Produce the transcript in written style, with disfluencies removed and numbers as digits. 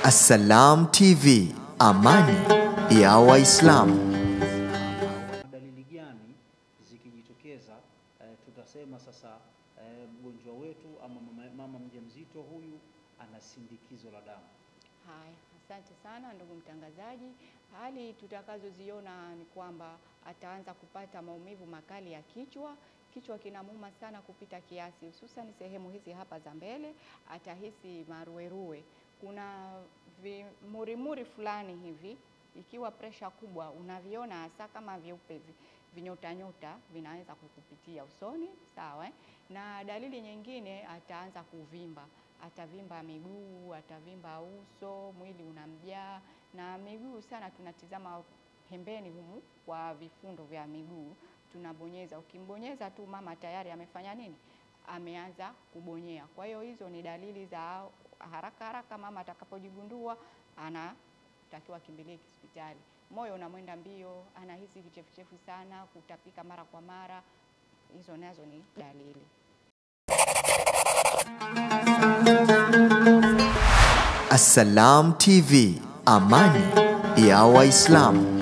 As-Salam TV, amani ya Waislamu. Dalili gani zikijitokeza tutasema sasa mgonjwa wetu ama mama mjamzito huyu ana sindikizo la damu? Haya, asante sana ndugu mtangazaji. Hali tutakazoziona ni kwamba ataanza kupata maumivu makali ya kichwa. Kichwa kinamuuma sana kupita kiasi, hususan sehemu hizi hapa za mbele. Atahisi maruerue. Kuna vimurimuri fulani hivi, ikiwa presha kubwa unaviona hasa kama vyeupe vinyota nyota vinaweza kukupitia usoni, sawa Na dalili nyingine, ataanza kuvimba. Atavimba miguu, atavimba uso, mwili unamjaa, na miguu sana tunatizama pembeni humu kwa vifundo vya miguu. Tunabonyeza, ukimbonyeza tu mama tayari amefanya nini? Ameanza kubonyea. Kwa hiyo hizo ni dalili za haraka mama atakapojigundua anatakiwa kimbilie hospitali. Moyo unamwenda mbio, anahisi kichefuchefu sana, kutapika mara kwa mara. Hizo nazo ni dalili. As-Salam TV, amani ya Waislamu.